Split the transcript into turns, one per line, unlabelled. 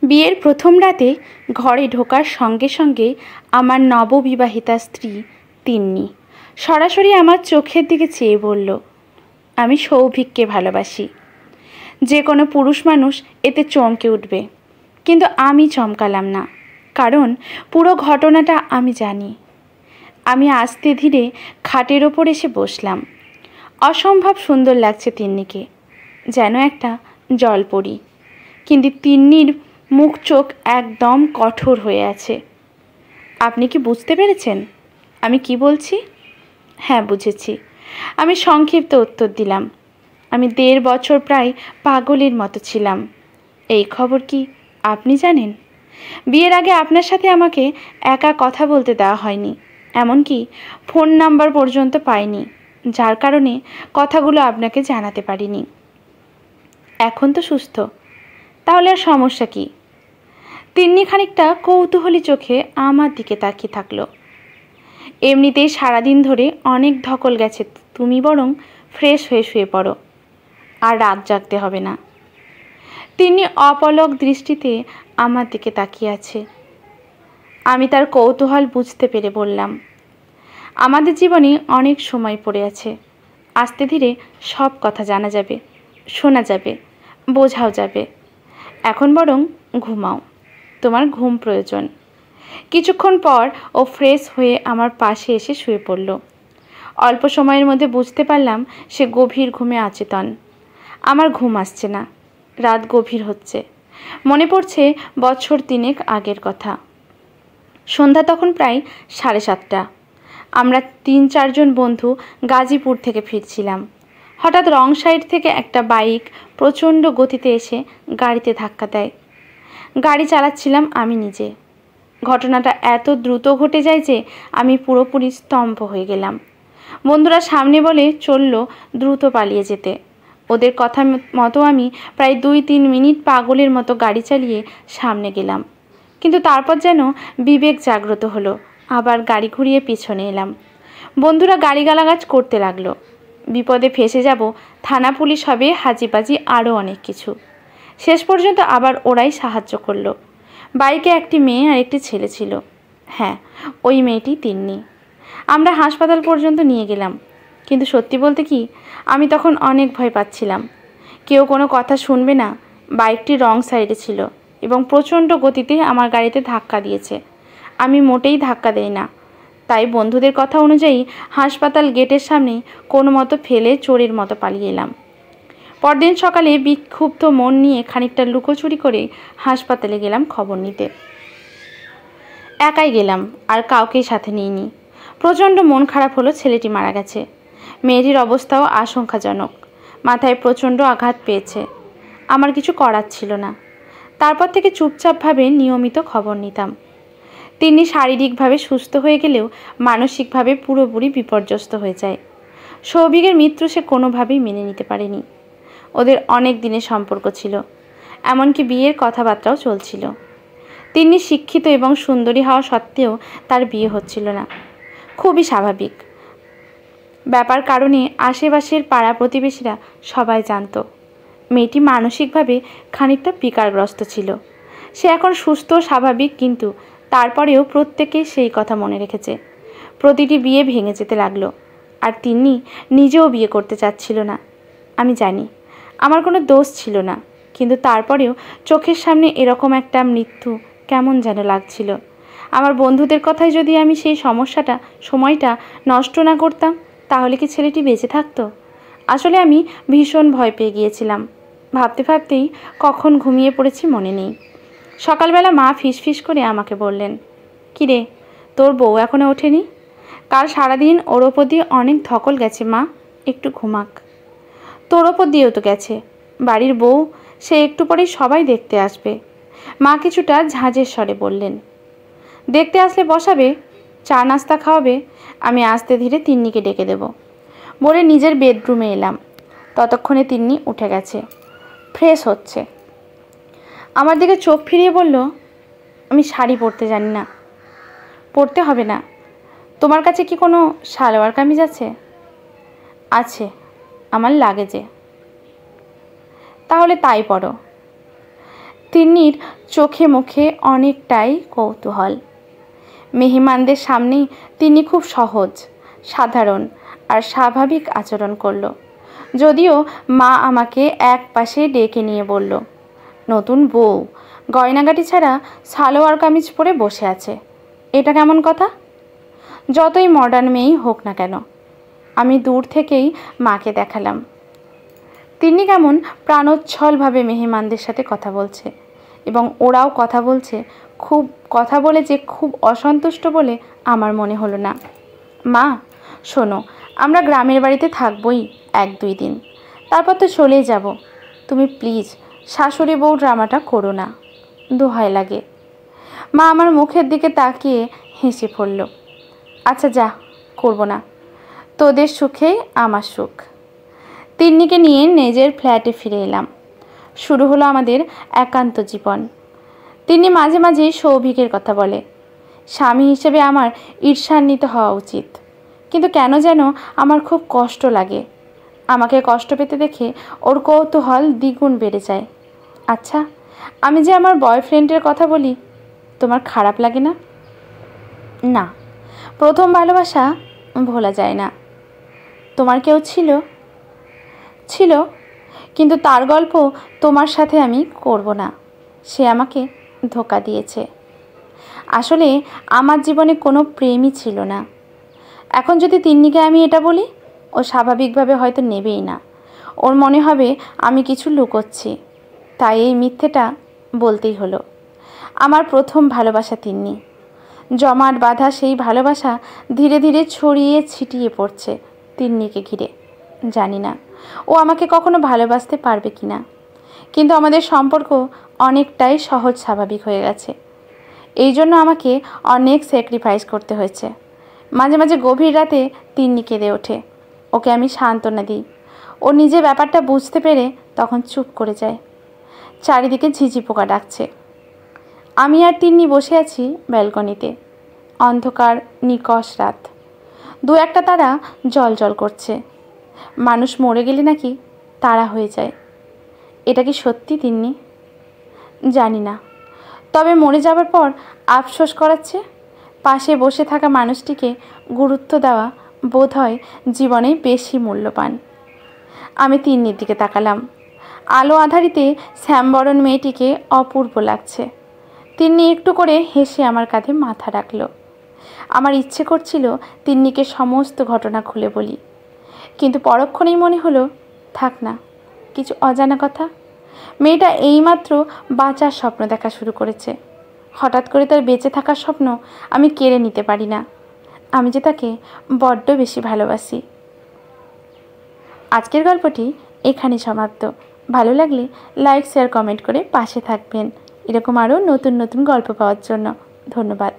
বিয়ের প্রথম রাতে ঘরে ঢোকার সঙ্গে সঙ্গে আমার নববিবাহিতা স্ত্রী তিন্নি সরাসরি আমার চোখের দিকে চেয়ে বলল, আমি সৌভিককে ভালোবাসি। যে কোনো পুরুষ মানুষ এতে চমকে উঠবে, কিন্তু আমি চমকালাম না, কারণ পুরো ঘটনাটা আমি জানি। আমি আস্তে ধীরে খাটের ওপর এসে বসলাম। অসম্ভব সুন্দর লাগছে তিন্নিকে, যেন একটা জলপরি। কিন্তু তিন্নির মুখ চোখ একদম কঠোর হয়ে আছে। আপনি কি বুঝতে পেরেছেন আমি কি বলছি? হ্যাঁ, বুঝেছি। আমি সংক্ষিপ্ত উত্তর দিলাম। আমি 1.5 বছর প্রায় পাগলের মতো ছিলাম। এই খবর কি আপনি জানেন? বিয়ের আগে আপনার সাথে আমাকে একা কথা বলতে দেওয়া হয়নি, এমনকি ফোন নাম্বার পর্যন্ত পাইনি, যার কারণে কথাগুলো আপনাকে জানাতে পারিনি। এখন তো সুস্থ, তাহলে আর সমস্যা কি? তিন্নি খানিকটা কৌতূহলী চোখে আমার দিকে তাকিয়ে থাকলো। এমনিতেই সারাদিন ধরে অনেক ধকল গেছে, তুমি বরং ফ্রেশ হয়ে শুয়ে পড়ো, আর রাত জাগতে হবে না। তিন্নি অপলক দৃষ্টিতে আমার দিকে তাকিয়ে আছে। আমি তার কৌতূহল বুঝতে পেরে বললাম, আমাদের জীবনে অনেক সময় পড়ে আছে। আস্তে ধীরে সব কথা জানা যাবে, শোনা যাবে, বোঝাও যাবে। এখন বরং ঘুমাও, তোমার ঘুম প্রয়োজন। কিছুক্ষণ পর ও ফ্রেশ হয়ে আমার পাশে এসে শুয়ে পড়ল। অল্প সময়ের মধ্যে বুঝতে পারলাম সে গভীর ঘুমে অচেতন। আমার ঘুম আসছে না, রাত গভীর হচ্ছে। মনে পড়ছে বছর 3 আগের কথা। সন্ধ্যা তখন প্রায় 7:30। আমরা 3-4 জন বন্ধু গাজীপুর থেকে ফিরছিলাম। হঠাৎ রং সাইড থেকে একটা বাইক প্রচণ্ড গতিতে এসে গাড়িতে ধাক্কা দেয়। গাড়ি চালাচ্ছিলাম আমি নিজে। ঘটনাটা এত দ্রুত ঘটে যায় যে আমি পুরোপুরি স্তম্ভ হয়ে গেলাম। বন্ধুরা সামনে বলে চলল দ্রুত পালিয়ে যেতে। ওদের কথা মতো আমি প্রায় 2-3 মিনিট পাগলের মতো গাড়ি চালিয়ে সামনে গেলাম, কিন্তু তারপর যেন বিবেক জাগ্রত হলো। আবার গাড়ি ঘুরিয়ে পিছনে এলাম। বন্ধুরা গালিগালাজ করতে লাগলো। বিপদে ফেসে যাব, থানা পুলিশ হবে, হাজিবাজি আরও অনেক কিছু। শেষ পর্যন্ত আবার ওরাই সাহায্য করলো। বাইকে একটি মেয়ে আর একটি ছেলে ছিল। হ্যাঁ, ওই মেয়েটি তিন্নি। আমরা হাসপাতাল পর্যন্ত নিয়ে গেলাম, কিন্তু সত্যি বলতে কি, আমি তখন অনেক ভয় পাচ্ছিলাম। কেউ কোনো কথা শুনবে না। বাইকটি রং সাইডে ছিল এবং প্রচণ্ড গতিতে আমার গাড়িতে ধাক্কা দিয়েছে। আমি মোটেই ধাক্কা দেই না, তাই বন্ধুদের কথা অনুযায়ী হাসপাতাল গেটের সামনে কোনো মতো ফেলে চোরের মতো পালিয়ে এলাম। পরদিন সকালে বিক্ষুব্ধ মন নিয়ে খানিকটা লুকোচুরি করে হাসপাতালে গেলাম খবর নিতে। একাই গেলাম, আর কাউকেই সাথে নিইনি। প্রচণ্ড মন খারাপ হলো, ছেলেটি মারা গেছে। মেয়েটির অবস্থাও আশঙ্কাজনক, মাথায় প্রচণ্ড আঘাত পেয়েছে। আমার কিছু করার ছিল না। তারপর থেকে চুপচাপভাবে নিয়মিত খবর নিতাম। তিনি শারীরিকভাবে সুস্থ হয়ে গেলেও মানসিকভাবে পুরোপুরি বিপর্যস্ত হয়ে যায়। সৌভিকের মৃত্যু সে কোনোভাবেই মেনে নিতে পারেনি। ওদের অনেক দিনের সম্পর্ক ছিল, এমনকি বিয়ের কথাবার্তাও চলছিল। তিনি শিক্ষিত এবং সুন্দরী হওয়া সত্ত্বেও তার বিয়ে হচ্ছিল না। খুবই স্বাভাবিক ব্যাপার, কারণে আশেপাশের পাড়া প্রতিবেশীরা সবাই জানত মেয়েটি মানসিকভাবে খানিকটা বিকারগ্রস্ত ছিল। সে এখন সুস্থ স্বাভাবিক, কিন্তু তারপরেও প্রত্যেকেই সেই কথা মনে রেখেছে। প্রতিটি বিয়ে ভেঙে যেতে লাগলো, আর তিনি নিজেও বিয়ে করতে চাচ্ছিল না। আমি জানি আমার কোনো দোষ ছিল না, কিন্তু তারপরেও চোখের সামনে এরকম একটা মৃত্যু কেমন যেন লাগছিল। আমার বন্ধুদের কথায় যদি আমি সেই সময়টা নষ্ট না করতাম, তাহলে কি ছেলেটি বেঁচে থাকতো? আসলে আমি ভীষণ ভয় পেয়ে গিয়েছিলাম। ভাবতে ভাবতেই কখন ঘুমিয়ে পড়েছি মনে নেই। সকালবেলা মা ফিসফিস করে আমাকে বললেন, কিরে, তোর বউ এখনও ওঠেনি? কাল সারাদিন ওর ওপর দিয়ে অনেক ধকল গেছে মা, একটু ঘুমাক। তোর ওপর দিয়েও তো গেছে, বাড়ির বউ, সে একটু পরেই সবাই দেখতে আসবে। মা কিছুটা ঝাঁঝের স্বরে বললেন। দেখতে আসলে বসাবে, চা নাস্তা খাওয়াবে, আমি আস্তে ধীরে তিন্নিকে ডেকে দেব বলে নিজের বেডরুমে এলাম। ততক্ষণে তিন্নি উঠে গেছে, ফ্রেশ হচ্ছে। আমার দিকে চোখ ফিরিয়ে বলল, আমি শাড়ি পরতে জানি না। পরতে হবে না। তোমার কাছে কি কোনো সালোয়ার কামিজ আছে? আছে, আমার লাগেজে। তাহলে তাই পরো। তিন্নির চোখে মুখে অনেকটাই কৌতূহল। মেহমানদের সামনেই তিনি খুব সহজ, সাধারণ আর স্বাভাবিক আচরণ করল। যদিও মা আমাকে এক পাশে ডেকে নিয়ে বলল, নতুন বউ গয়নাগাটি ছাড়া সালোয়ার কামিজ পরে বসে আছে, এটা কেমন কথা? যতই মডার্ন মেয়েই হোক না কেন। আমি দূর থেকেই মাকে দেখালাম তিনি কেমন প্রাণোচ্ছলভাবে মেহমানদের সাথে কথা বলছে, এবং ওরাও কথা বলে যে খুব অসন্তুষ্ট বলে আমার মনে হলো না। মা শোনো, আমরা গ্রামের বাড়িতে থাকবই 1-2 দিন, তারপর তো চলেই যাব। তুমি প্লিজ শাশুড়ি বউ ড্রামাটা করো না, দোহাই লাগে। মা আমার মুখের দিকে তাকিয়ে হেসে পড়ল। আচ্ছা যা, করব না, তোদের সুখেই আমার সুখ। তিন্নিকে নিয়ে নিজের ফ্ল্যাটে ফিরে এলাম। শুরু হলো আমাদের একান্ত জীবন। তিনি মাঝে মাঝে সৌভিকের কথা বলে। স্বামী হিসেবে আমার ঈর্ষান্বিত হওয়া উচিত, কিন্তু কেন যেন আমার খুব কষ্ট লাগে। আমাকে কষ্ট পেতে দেখে ওর কৌতূহল দ্বিগুণ বেড়ে যায়। আচ্ছা, আমি যে আমার বয়ফ্রেন্ডের কথা বলি, তোমার খারাপ লাগে না? না, প্রথম ভালোবাসা ভোলা যায় না। তোমার কেউ ছিল? কিন্তু তার গল্প তোমার সাথে আমি করব না। সে আমাকে ধোঁকা দিয়েছে। আসলে আমার জীবনে কোনো প্রেমই ছিল না। এখন যদি তিন্নিকে আমি এটা বলি, ও স্বাভাবিকভাবে হয়তো নেবেই না। ওর মনে হবে আমি কিছু লুকোচ্ছি, তাই এই মিথ্যেটা বলতেই হলো। আমার প্রথম ভালোবাসা তিন্নি। জমাট বাঁধা সেই ভালোবাসা ধীরে ধীরে ছড়িয়ে ছিটিয়ে পড়ছে তিন্নিকে ঘিরে। জানি না ও আমাকে কখনো ভালোবাসতে পারবে কি না, কিন্তু আমাদের সম্পর্ক অনেকটাই সহজ স্বাভাবিক হয়ে গেছে। এই জন্য আমাকে অনেক স্যাক্রিফাইস করতে হয়েছে। মাঝে মাঝে গভীর রাতে তিন্নি কেঁদে ওঠে। ওকে আমি সান্ত্বনা দিই। ও নিজে ব্যাপারটা বুঝতে পেরে তখন চুপ করে যায়। চারিদিকে ঝিঝি পোকা ডাকছে। আমি আর তিন্নি বসে আছি ব্যালকনিতে। অন্ধকার নিকষ রাত, 2-1টা তারা জ্বলজ্বল করছে। মানুষ মরে গেলে নাকি তারা হয়ে যায়। এটা কি সত্যি তিন্নি? জানি না, তবে মরে যাবার পর আফসোস করাচ্ছে। পাশে বসে থাকা মানুষটিকে গুরুত্ব দেওয়া বোধহয় জীবনে বেশি মূল্যবান। আমি তিন্নির দিকে তাকালাম। আলো আধারিতে শ্যামবরণ মেয়েটিকে অপূর্ব লাগছে। তিন্নি একটু করে হেসে আমার কাঁধে মাথা রাখল। আমার ইচ্ছে করছিল তিন্নিকে সমস্ত ঘটনা খুলে বলি, কিন্তু পরক্ষণেই মনে হলো থাক না, কিছু অজানা কথা। মেয়েটা এইমাত্র বাঁচার স্বপ্ন দেখা শুরু করেছে। হঠাৎ করে তার বেঁচে থাকার স্বপ্ন আমি কেড়ে নিতে পারি না। আমি যে তাকে বড্ড বেশি ভালোবাসি। আজকের গল্পটি এখানেই সমাপ্ত। ভালো লাগলে লাইক, শেয়ার, কমেন্ট করে পাশে থাকবেন এরকম আরও নতুন নতুন গল্প পাওয়ার জন্য। ধন্যবাদ।